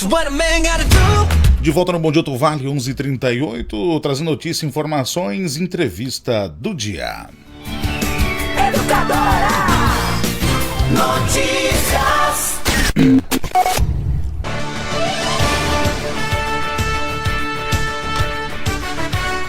De volta no Bom Dia Alto Vale, 11h38, trazendo notícias, informações, entrevista do dia. Educadora Notícias.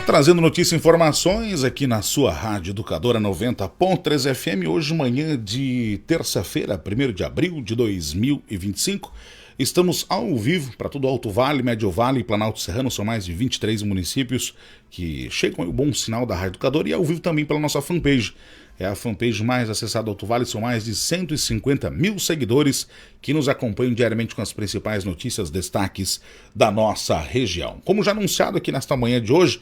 Trazendo notícias e informações aqui na sua Rádio Educadora 90.3 FM, hoje manhã de terça-feira, 1º de abril de 2025. Estamos ao vivo para todo o Alto Vale, Médio Vale e Planalto Serrano. São mais de 23 municípios que chegam o bom sinal da Rádio Educadora e ao vivo também pela nossa fanpage. É a fanpage mais acessada do Alto Vale, são mais de 150 mil seguidores que nos acompanham diariamente com as principais notícias, destaques da nossa região. Como já anunciado aqui nesta manhã de hoje,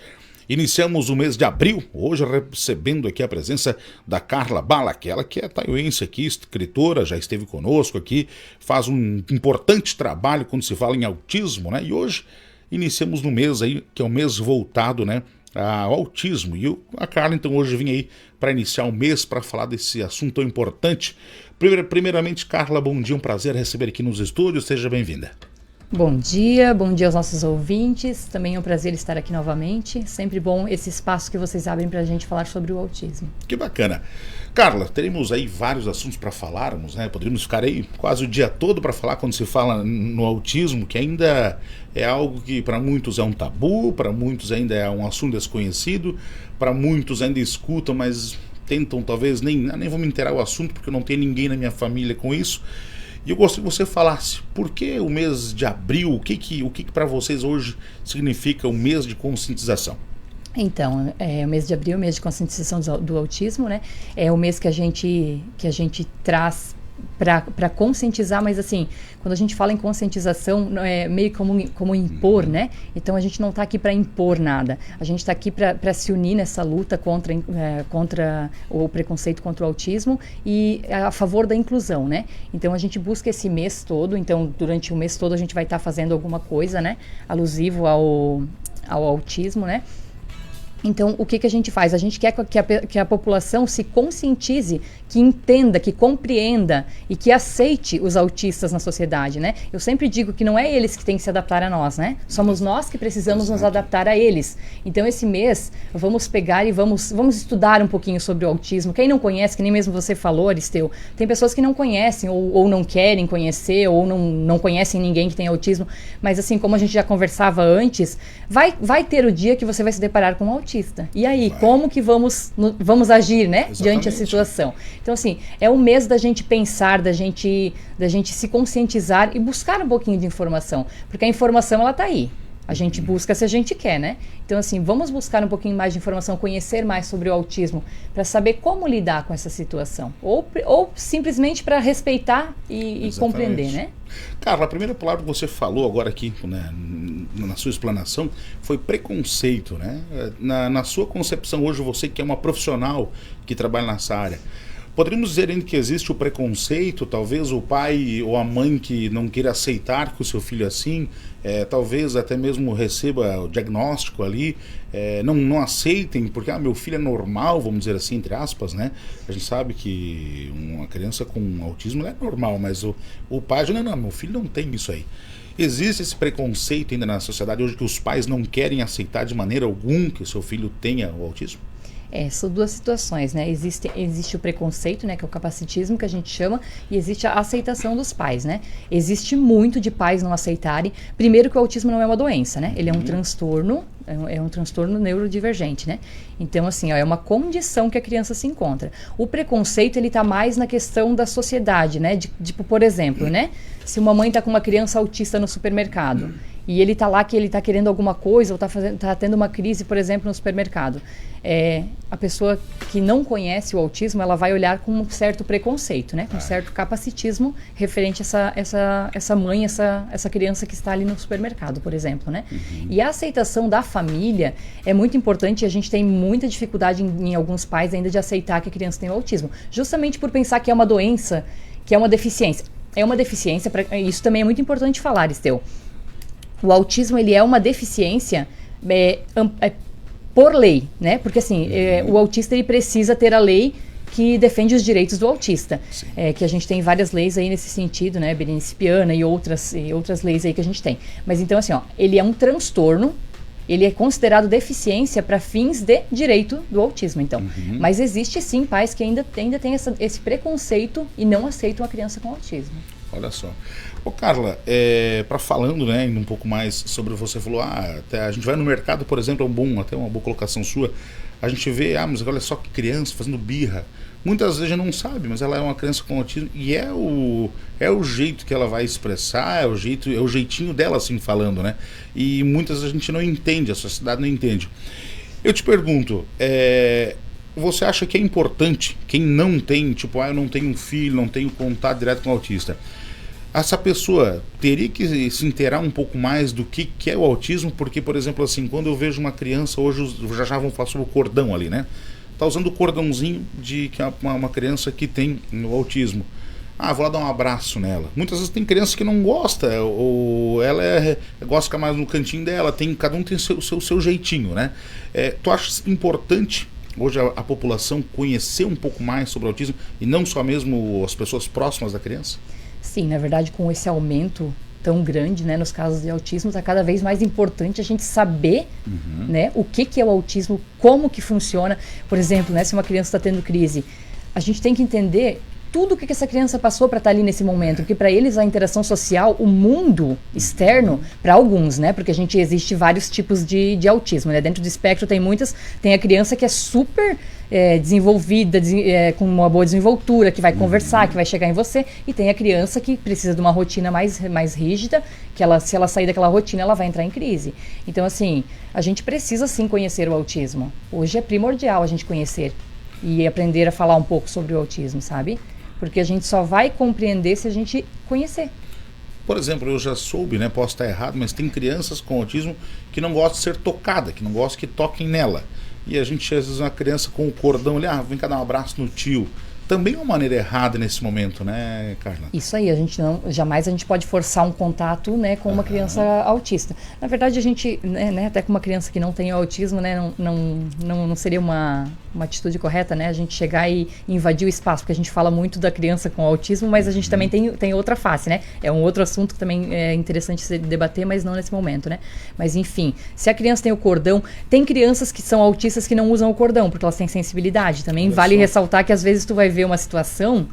iniciamos o mês de abril, hoje recebendo aqui a presença da Carla Balac, ela que é taioense aqui, escritora, já esteve conosco aqui, faz um importante trabalho quando se fala em autismo, né? E hoje iniciamos no mês aí, que é um mês voltado, né, ao autismo. E a Carla então hoje vem aí para iniciar o mês para falar desse assunto tão importante. Primeiramente, Carla, bom dia, um prazer receber aqui nos estúdios, seja bem-vinda. Bom dia aos nossos ouvintes, também é um prazer estar aqui novamente, sempre bom esse espaço que vocês abrem para a gente falar sobre o autismo. Que bacana. Carla, teremos aí vários assuntos para falarmos, né? Poderíamos ficar aí quase o dia todo para falar quando se fala no autismo, que ainda é algo que para muitos é um tabu, para muitos ainda é um assunto desconhecido, para muitos ainda escutam, mas tentam talvez nem vou me inteirar o assunto porque eu não tenho ninguém na minha família com isso. E eu gostaria que você falasse, por que o mês de abril, o que para vocês hoje significa o mês de conscientização? Então, o mês de abril é o mês de conscientização do autismo, né? É o mês que a gente traz para conscientizar, mas assim, quando a gente fala em conscientização, não é meio como impor, né? Então a gente não está aqui para impor nada, a gente está aqui para se unir nessa luta contra o preconceito contra o autismo e a favor da inclusão, né? Então a gente busca esse mês todo, então durante o mês todo a gente vai estar fazendo alguma coisa, né? Alusivo ao autismo, né? Então, o que a gente faz? A gente quer que a população se conscientize, que entenda, que compreenda e que aceite os autistas na sociedade, né? Eu sempre digo que não é eles que têm que se adaptar a nós, né? Somos nós que precisamos nos adaptar a eles. Então, esse mês, vamos pegar e vamos estudar um pouquinho sobre o autismo. Quem não conhece, que nem mesmo você falou, Aristeu, tem pessoas que não conhecem ou não querem conhecer ou não conhecem ninguém que tem autismo, mas assim, como a gente já conversava antes, vai ter o dia que você vai se deparar com um autista. E aí, como que vamos agir, né? Exatamente. Diante da situação? Então, assim, é o mês da gente pensar, da gente se conscientizar e buscar um pouquinho de informação. Porque a informação, ela tá aí. A gente busca se a gente quer, né? Então, assim, vamos buscar um pouquinho mais de informação, conhecer mais sobre o autismo, para saber como lidar com essa situação. Ou simplesmente para respeitar e compreender, né? Carla, a primeira palavra que você falou agora aqui, né, na sua explanação, foi preconceito, né? Na sua concepção hoje, você que é uma profissional que trabalha nessa área, poderíamos dizer ainda que existe o preconceito, talvez o pai ou a mãe que não queira aceitar que o seu filho é assim, talvez até mesmo receba o diagnóstico ali, não aceitem, porque meu filho é normal, vamos dizer assim, entre aspas, né? A gente sabe que uma criança com autismo é normal, mas o pai já não, meu filho não tem isso aí. Existe esse preconceito ainda na sociedade hoje que os pais não querem aceitar de maneira alguma que o seu filho tenha o autismo? São duas situações, né? Existe o preconceito, né, que é o capacitismo que a gente chama, e existe a aceitação dos pais, né? Existe muito de pais não aceitarem. Primeiro que o autismo não é uma doença, né? Ele é um transtorno, é um transtorno neurodivergente, né? Então, assim, é uma condição que a criança se encontra. O preconceito, ele tá mais na questão da sociedade, né? Tipo, por exemplo, né? Se uma mãe tá com uma criança autista no supermercado e ele tá lá que ele tá querendo alguma coisa ou tá tendo uma crise, por exemplo, no supermercado, a pessoa que não conhece o autismo, ela vai olhar com um certo preconceito, né? Com um certo capacitismo referente a essa mãe, essa criança que está ali no supermercado, por exemplo, né? E a aceitação da família é muito importante, e a gente tem muita dificuldade em alguns pais ainda de aceitar que a criança tem o autismo, justamente por pensar que é uma doença, que é uma deficiência. É uma deficiência, isso também é muito importante falar, Aristeu. O autismo, ele é uma deficiência por lei, né? Porque assim, o autista, ele precisa ter a lei que defende os direitos do autista. Que a gente tem várias leis aí nesse sentido, né? Berenice Piana e outras leis aí que a gente tem. Mas então, assim, ele é um transtorno, ele é considerado deficiência para fins de direito do autismo, então. Mas existe sim pais que ainda têm esse preconceito e não aceitam a criança com autismo. Olha só. Ô Carla, falando, né, um pouco mais sobre você falou, até a gente vai no mercado, por exemplo, até uma boa colocação sua, a gente vê, mas olha só que criança fazendo birra. Muitas vezes a gente não sabe, mas ela é uma criança com autismo e é o jeito que ela vai expressar, é o jeitinho dela assim falando, né? E muitas vezes a gente não entende, a sociedade não entende. Eu te pergunto, você acha que é importante, quem não tem, tipo, eu não tenho um filho, não tenho contato direto com o autista, essa pessoa teria que se inteirar um pouco mais do que é o autismo? Porque, por exemplo, assim, quando eu vejo uma criança, hoje já vão falar sobre o cordão ali, né? Tá usando o cordãozinho que é uma criança que tem o autismo. Vou lá dar um abraço nela. Muitas vezes tem criança que não gosta, ou ela gosta de ficar mais no cantinho dela, cada um tem o seu jeitinho, né? Tu achas importante hoje a população conhecer um pouco mais sobre o autismo e não só mesmo as pessoas próximas da criança? Sim, na verdade, com esse aumento tão grande, né, nos casos de autismo, está cada vez mais importante a gente saber, né, o que é o autismo, como que funciona. Por exemplo, né, se uma criança está tendo crise, a gente tem que entender tudo o que essa criança passou para estar ali nesse momento, porque para eles a interação social, o mundo externo, para alguns, né, porque existe vários tipos de autismo, né, dentro do espectro tem a criança que é super desenvolvida, com uma boa desenvoltura, que vai conversar, que vai chegar em você, e tem a criança que precisa de uma rotina mais rígida, que se ela sair daquela rotina, ela vai entrar em crise. Então, assim, a gente precisa sim conhecer o autismo. Hoje é primordial a gente conhecer e aprender a falar um pouco sobre o autismo, sabe? Porque a gente só vai compreender se a gente conhecer. Por exemplo, eu já soube, né, posso estar errado, mas tem crianças com autismo que não gostam de ser tocada, que não gostam que toquem nela. E a gente, às vezes, uma criança com o cordão ali, vem cá dar um abraço no tio. Também é uma maneira errada nesse momento, né, Carla? Isso aí, jamais a gente pode forçar um contato, né, com uma criança autista. Na verdade, a gente, né, até com uma criança que não tem autismo, né, não seria uma atitude correta, né, a gente chegar e invadir o espaço, porque a gente fala muito da criança com autismo, mas a gente também tem outra face, né? É um outro assunto que também é interessante se debater, mas não nesse momento, né? Mas enfim, se a criança tem o cordão, tem crianças que são autistas que não usam o cordão, porque elas têm sensibilidade. Também vale ressaltar que às vezes tu vai ver uma situação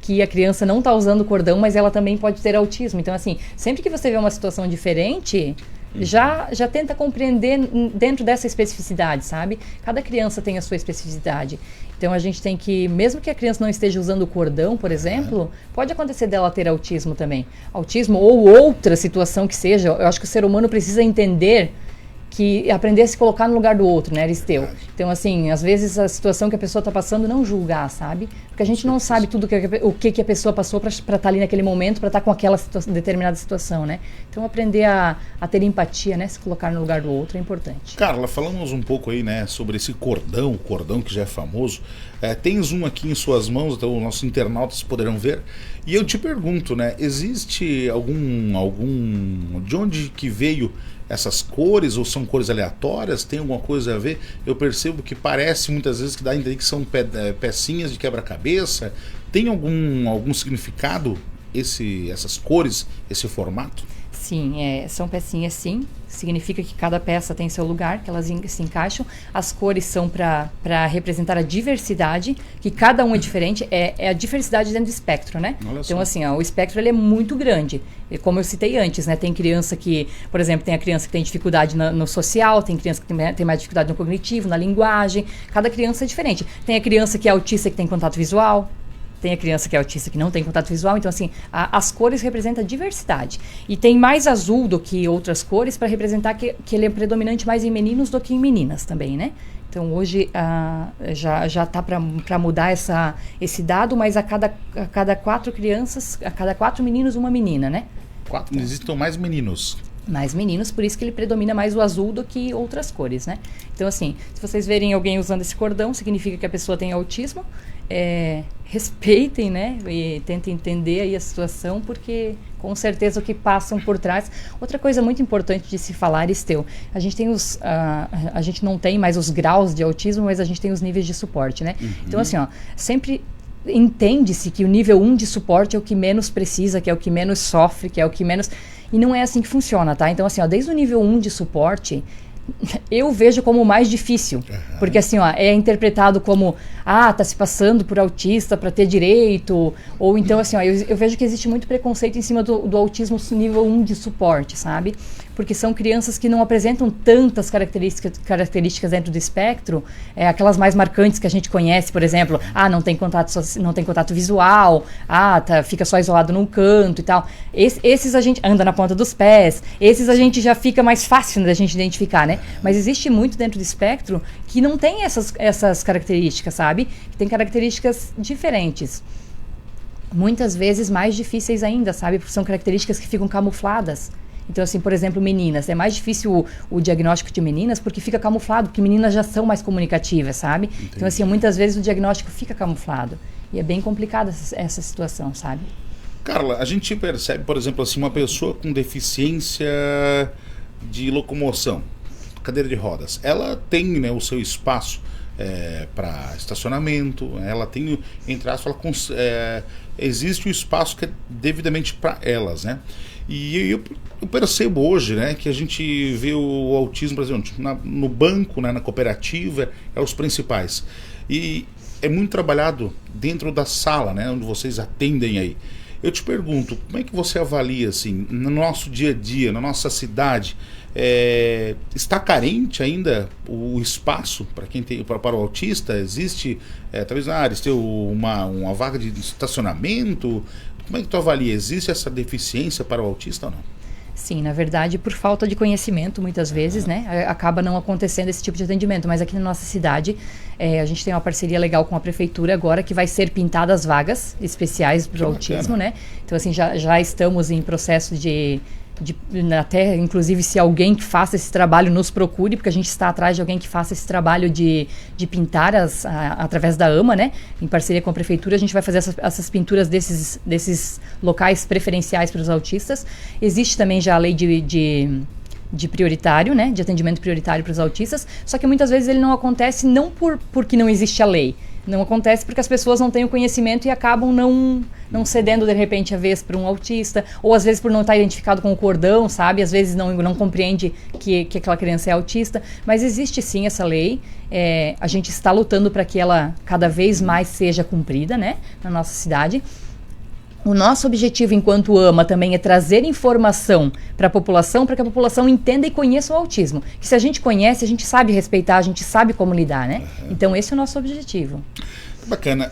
que a criança não está usando o cordão, mas ela também pode ter autismo. Então, assim, sempre que você vê uma situação diferente, já tenta compreender dentro dessa especificidade, sabe? Cada criança tem a sua especificidade. Então, a gente tem que, mesmo que a criança não esteja usando o cordão, por exemplo, pode acontecer dela ter autismo também. Autismo ou outra situação que seja, eu acho que o ser humano precisa entender que aprender a se colocar no lugar do outro, né, Aristeu? Então, assim, às vezes a situação que a pessoa está passando, não julgar, sabe? Porque a gente não sabe tudo o que a pessoa passou para estar ali naquele momento, para estar com aquela determinada situação, né? Então, aprender a ter empatia, né, se colocar no lugar do outro é importante. Carla, falamos um pouco aí, né, sobre esse cordão, o cordão que já é famoso. Tens um aqui em suas mãos, então os nossos internautas poderão ver. E eu te pergunto, né, existe algum de onde que veio essas cores, ou são cores aleatórias? Tem alguma coisa a ver? Eu percebo que parece muitas vezes que dá a entender que são pecinhas de quebra-cabeça. Tem algum significado essas cores, esse formato? Sim, são pecinhas sim. Significa que cada peça tem seu lugar, que elas se encaixam. As cores são para representar a diversidade, que cada um é diferente. É a diversidade dentro do espectro, né? Então, assim, o espectro ele é muito grande. E como eu citei antes, né? Tem criança que, por exemplo, tem a criança que tem dificuldade no social, tem criança que tem mais dificuldade no cognitivo, na linguagem. Cada criança é diferente. Tem a criança que é autista que tem contato visual. Tem a criança que é autista que não tem contato visual. Então, assim, as cores representam a diversidade. E tem mais azul do que outras cores para representar que ele é predominante mais em meninos do que em meninas também, né? Então, hoje já está para mudar esse dado, mas a cada 4 crianças, a cada 4 meninos, uma menina, né? Existem mais meninos. Mais meninos, por isso que ele predomina mais o azul do que outras cores, né? Então, assim, se vocês verem alguém usando esse cordão, significa que a pessoa tem autismo. respeitem, né, e tentem entender aí a situação, porque com certeza o que passam por trás. Outra coisa muito importante de se falar, Esteu, a gente tem a gente não tem mais os graus de autismo, mas a gente tem os níveis de suporte, né? Então, assim, sempre entende-se que o nível 1 de suporte é o que menos precisa, que é o que menos sofre, que é o que menos... E não é assim que funciona, tá? Então, assim, desde o nível 1 de suporte, eu vejo como o mais difícil. Porque, assim, é interpretado como, tá se passando por autista para ter direito. Ou então, assim, eu vejo que existe muito preconceito em cima do autismo nível 1 de suporte, sabe? Porque são crianças que não apresentam tantas características dentro do espectro, aquelas mais marcantes que a gente conhece, por exemplo, não tem contato visual, fica só isolado num canto e tal. Esses a gente anda na ponta dos pés, esses a gente já fica mais fácil da gente identificar, né? Mas existe muito dentro do espectro que não tem essas características, sabe? Que tem características diferentes. Muitas vezes mais difíceis ainda, sabe? Porque são características que ficam camufladas. Então, assim, por exemplo, meninas. É mais difícil o diagnóstico de meninas porque fica camuflado, porque meninas já são mais comunicativas, sabe? Entendi. Então, assim, muitas vezes o diagnóstico fica camuflado. E é bem complicada essa situação, sabe? Carla, a gente percebe, por exemplo, assim, uma pessoa com deficiência de locomoção, cadeira de rodas, ela tem, né, o seu espaço para estacionamento, ela tem, entre aspas, existe o espaço que é devidamente para elas, né? E eu percebo hoje, né, que a gente vê o autismo, por exemplo, no banco, né, na cooperativa, os principais. E é muito trabalhado dentro da sala, né, onde vocês atendem aí. Eu te pergunto, como é que você avalia, assim, no nosso dia a dia, na nossa cidade, está carente ainda o espaço para quem tem, para o autista? Existe, talvez na área, uma vaga de estacionamento? Como é que tu avalia? Existe essa deficiência para o autista ou não? Sim, na verdade, por falta de conhecimento, muitas vezes, né, acaba não acontecendo esse tipo de atendimento. Mas aqui na nossa cidade, a gente tem uma parceria legal com a prefeitura agora, que vai ser pintadas vagas especiais para o autismo, né? Então, assim, já estamos em processo até, inclusive, se alguém que faça esse trabalho nos procure, porque a gente está atrás de alguém que faça esse trabalho de pintar através da AMA, né? Em parceria com a prefeitura, a gente vai fazer essas pinturas desses locais preferenciais para os autistas. Existe também já a lei de prioritário, né? De atendimento prioritário para os autistas, só que muitas vezes ele não acontece não porque não existe a lei. Não acontece porque as pessoas não têm o conhecimento e acabam não cedendo, de repente, a vez para um autista, ou às vezes por não estar identificado com o cordão, sabe? Às vezes não compreende que aquela criança é autista. Mas existe sim essa lei. A gente está lutando para que ela cada vez mais seja cumprida, né? Na nossa cidade. O nosso objetivo enquanto AMA também é trazer informação para a população, para que a população entenda e conheça o autismo. Que se a gente conhece, a gente sabe respeitar, a gente sabe como lidar, né? Então esse é o nosso objetivo. Bacana.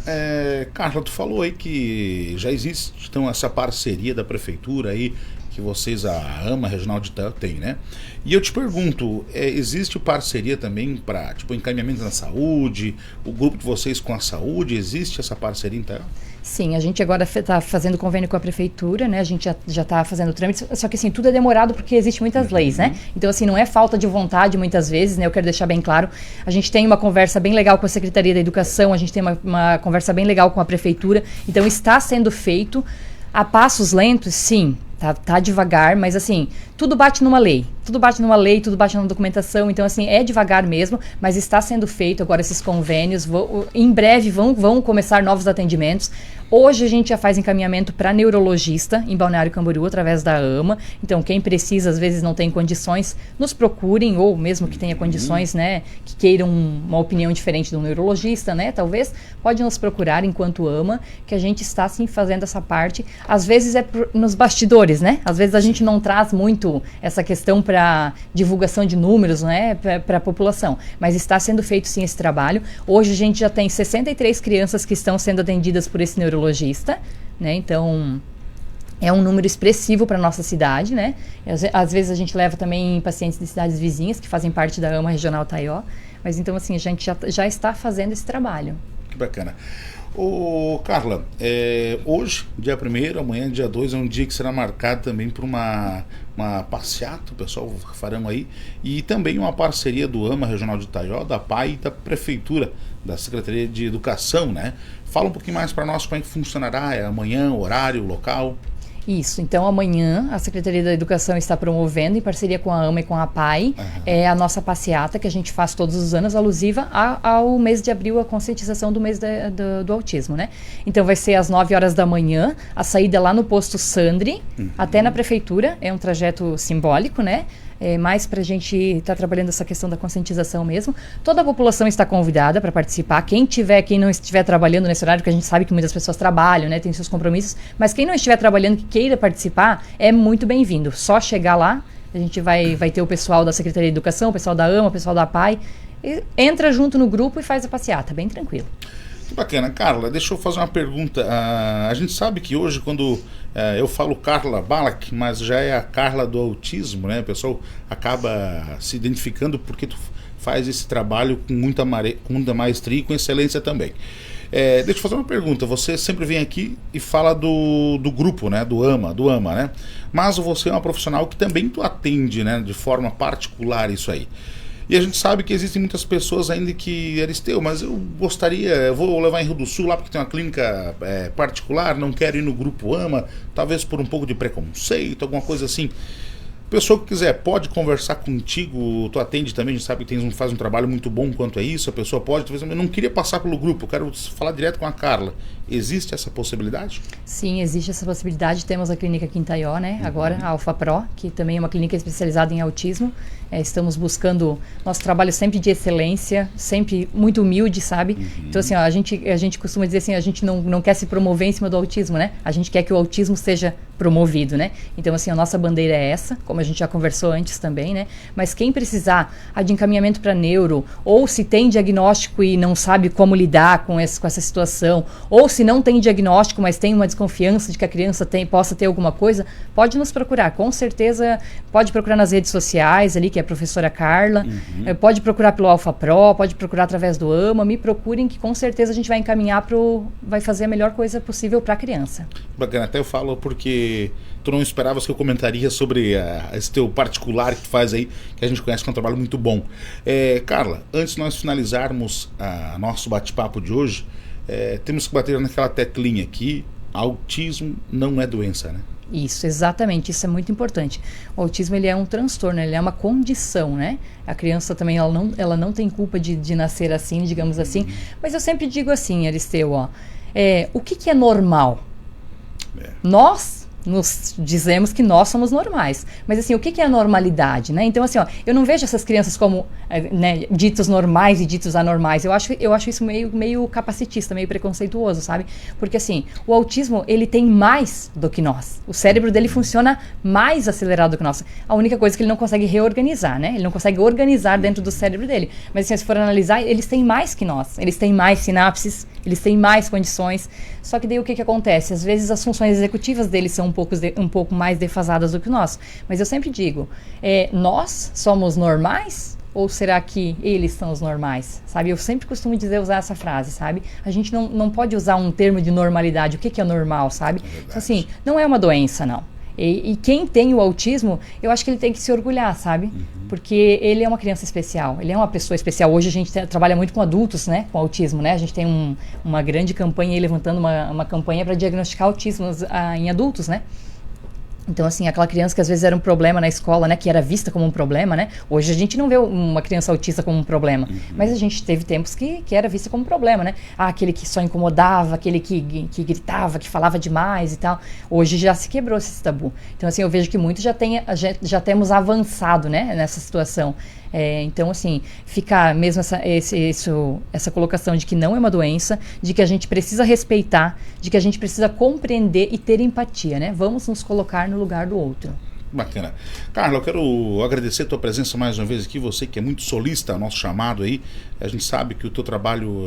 Carla, tu falou aí que já existe então essa parceria da prefeitura aí, que vocês, a AMA Regional de Itaio, tem, né? E eu te pergunto, existe parceria também para, tipo, encaminhamento na saúde, o grupo de vocês com a saúde, existe essa parceria em Itaio? Sim, a gente agora está fazendo convênio com a prefeitura, né? A gente já está fazendo trâmites, só que assim, tudo é demorado porque existem muitas leis, né? Então, assim, não é falta de vontade muitas vezes, né? Eu quero deixar bem claro. A gente tem uma conversa bem legal com a Secretaria da Educação, a gente tem uma conversa bem legal com a prefeitura. Então, está sendo feito a passos lentos, sim. Tá devagar, mas assim, tudo bate numa lei. Tudo bate numa lei, tudo bate numa documentação. Então, assim, é devagar mesmo, mas está sendo feito agora esses convênios. Em breve vão começar novos atendimentos. Hoje a gente já faz encaminhamento para neurologista em Balneário Camboriú, através da AMA. Então, quem precisa, às vezes não tem condições, nos procurem, ou mesmo que tenha condições, né, que queiram uma opinião diferente do neurologista, né, talvez, pode nos procurar enquanto AMA, que a gente está, sim, fazendo essa parte. Às vezes nos bastidores, né? Às vezes a gente não traz muito essa questão para divulgação de números, né, para a população. Mas está sendo feito, sim, esse trabalho. Hoje a gente já tem 63 crianças que estão sendo atendidas por esse neurologista, né? Então, é um número expressivo para a nossa cidade, né? Às vezes a gente leva também pacientes de cidades vizinhas que fazem parte da AMA Regional Taió. Mas então, assim, a gente já está fazendo esse trabalho. Que bacana. Ô, Carla, hoje, dia 1º, amanhã, dia 2, é um dia que será marcado também por uma passeata, o pessoal farão aí, e também uma parceria do AMA Regional de Itaió, da PAI e da Prefeitura, da Secretaria de Educação, né? Fala um pouquinho mais para nós como é que funcionará, é amanhã, horário, local... Isso, então amanhã a Secretaria da Educação está promovendo, em parceria com a AMA e com a PAI, a nossa passeata que a gente faz todos os anos, alusiva ao mês de abril, a conscientização do mês do autismo, né? Então vai ser às 9 horas da manhã, a saída lá no posto Sandri, até na Prefeitura, é um trajeto simbólico, né? Mais para a gente estar trabalhando essa questão da conscientização mesmo. Toda a população está convidada para participar. Quem não estiver trabalhando nesse horário, porque a gente sabe que muitas pessoas trabalham, né, tem seus compromissos, mas quem não estiver trabalhando, que queira participar, é muito bem-vindo. Só chegar lá, a gente vai ter o pessoal da Secretaria de Educação, o pessoal da AMA, o pessoal da PAI, entra junto no grupo e faz a passeata, bem tranquilo. Que bacana. Carla, deixa eu fazer uma pergunta. A gente sabe que hoje, quando eu falo Carla Balak, mas já é a Carla do autismo, né? O pessoal acaba se identificando porque tu faz esse trabalho com muita maestria e com excelência também. Deixa eu fazer uma pergunta. Você sempre vem aqui e fala do grupo, né? Do AMA, né? Mas você é uma profissional que também tu atende, né? De forma particular isso aí. E a gente sabe que existem muitas pessoas ainda que, Aristeu, mas eu vou levar em Rio do Sul lá porque tem uma clínica particular, não quero ir no grupo AMA, talvez por um pouco de preconceito, alguma coisa assim. Pessoa que quiser, pode conversar contigo, tu atende também, a gente sabe que faz um trabalho muito bom quanto a isso, a pessoa pode, talvez, eu não queria passar pelo grupo, eu quero falar direto com a Carla. Existe essa possibilidade? Sim, existe essa possibilidade. Temos a clínica aqui em Itaió, né? Agora, a Alfa Pro, que também é uma clínica especializada em autismo. Estamos buscando nosso trabalho sempre de excelência, sempre muito humilde, sabe? Então, assim, ó, a gente costuma dizer assim, a gente não quer se promover em cima do autismo, né? A gente quer que o autismo seja promovido, né? Então, assim, a nossa bandeira é essa, como a gente já conversou antes também, né? Mas quem precisar de encaminhamento para neuro, ou se tem diagnóstico e não sabe como lidar com essa situação, ou se não tem diagnóstico, mas tem uma desconfiança de que a criança possa ter alguma coisa, pode nos procurar. Com certeza, pode procurar nas redes sociais ali, que é a professora Carla, pode procurar pelo Alfa Pro, pode procurar através do AMA, me procurem que com certeza a gente vai encaminhar vai fazer a melhor coisa possível para a criança. Bacana, até eu falo porque tu não esperavas que eu comentaria sobre esse teu particular que tu faz aí, que a gente conhece que é um trabalho muito bom. Carla, antes de nós finalizarmos nosso bate-papo de hoje, temos que bater naquela teclinha aqui, autismo não é doença, né? Isso, exatamente, isso é muito importante. O autismo, ele é um transtorno, ele é uma condição, né? A criança também, ela não tem culpa de nascer assim, digamos assim. Mas eu sempre digo assim, Aristeu, o que é normal? Nós nos dizemos que nós somos normais. Mas assim, o que é a normalidade, né? Então assim, eu não vejo essas crianças como ditos normais e ditos anormais. Eu acho isso meio capacitista, meio preconceituoso, sabe? Porque assim, o autismo, ele tem mais do que nós. O cérebro dele funciona mais acelerado do que o nosso. A única coisa é que ele não consegue reorganizar, né? Ele não consegue organizar dentro do cérebro dele. Mas assim, se for analisar, eles têm mais que nós. Eles têm mais sinapses, eles têm mais condições. Só que daí o que acontece? Às vezes as funções executivas deles são um pouco mais defasadas do que o nosso. Mas eu sempre digo, nós somos normais ou será que eles são os normais? Sabe? Eu sempre costumo usar essa frase, sabe? A gente não pode usar um termo de normalidade. O que é normal, sabe? Então, assim, não é uma doença, não. E quem tem o autismo, eu acho que ele tem que se orgulhar, sabe? Porque ele é uma criança especial, ele é uma pessoa especial. Hoje a gente trabalha muito com adultos, né? Com autismo, né? A gente tem uma grande campanha aí, levantando uma campanha para diagnosticar autismo em adultos, né? Então, assim, aquela criança que às vezes era um problema na escola, né? Que era vista como um problema, né? Hoje a gente não vê uma criança autista como um problema. Mas a gente teve tempos que era vista como um problema, né? Aquele que só incomodava, aquele que gritava, que falava demais e tal. Hoje já se quebrou esse tabu. Então, assim, eu vejo que muitos já temos avançado, né? Nessa situação. Então, assim, fica mesmo essa colocação de que não é uma doença, de que a gente precisa respeitar, de que a gente precisa compreender e ter empatia, né? Vamos nos colocar no lugar do outro. Bacana. Carla, eu quero agradecer a tua presença mais uma vez aqui, você que é muito solista ao nosso chamado aí. A gente sabe que o teu trabalho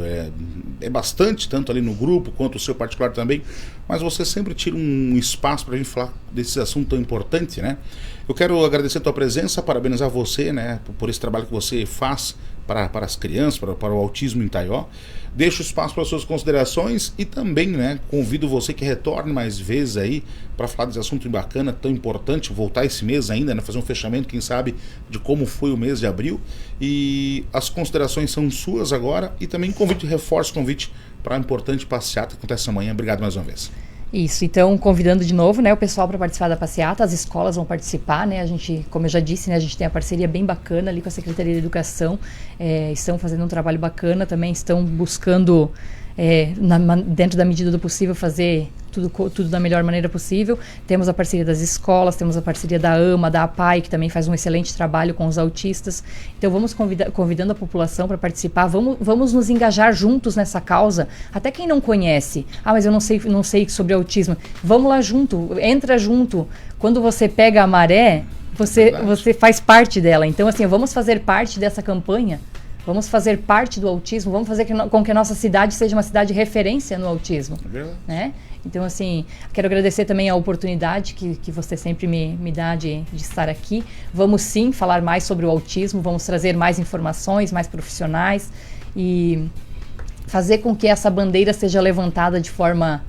é bastante, tanto ali no grupo quanto o seu particular também, mas você sempre tira um espaço para a gente falar desse assunto tão importante, né? Eu quero agradecer a tua presença, parabenizar você, né, por esse trabalho que você faz para as crianças, para o autismo em Taió. Deixo espaço para suas considerações e também, né, convido você que retorne mais vezes aí para falar desse assunto bacana, tão importante, voltar esse mês ainda, né, fazer um fechamento, quem sabe, de como foi o mês de abril. E as considerações são suas agora e também reforço o convite para a importante passeata que acontece amanhã. Obrigado mais uma vez. Isso, então convidando de novo, né, o pessoal para participar da passeata, as escolas vão participar, né, a gente, como eu já disse, né, a gente tem a parceria bem bacana ali com a Secretaria de Educação, estão fazendo um trabalho bacana, também estão buscando, dentro da medida do possível, fazer tudo da melhor maneira possível. Temos a parceria das escolas, temos a parceria da AMA, da APAI, que também faz um excelente trabalho com os autistas. Então vamos convidando a população para participar, vamos nos engajar juntos nessa causa. Até quem não conhece, mas eu não sei sobre autismo, vamos lá junto, entra junto. Quando você pega a maré, você faz parte dela. Então assim, vamos fazer parte dessa campanha. Vamos fazer parte do autismo, vamos fazer com que a nossa cidade seja uma cidade referência no autismo. Né? Então, assim, quero agradecer também a oportunidade que você sempre me dá de estar aqui. Vamos sim falar mais sobre o autismo, vamos trazer mais informações, mais profissionais e fazer com que essa bandeira seja levantada de forma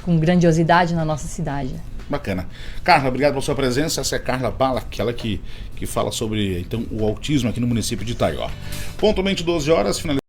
com grandiosidade na nossa cidade. Bacana. Carla, obrigado pela sua presença. Essa é Carla Bala, aquela que fala sobre então, o autismo aqui no município de Taió. Pontualmente 12 horas, finalizando.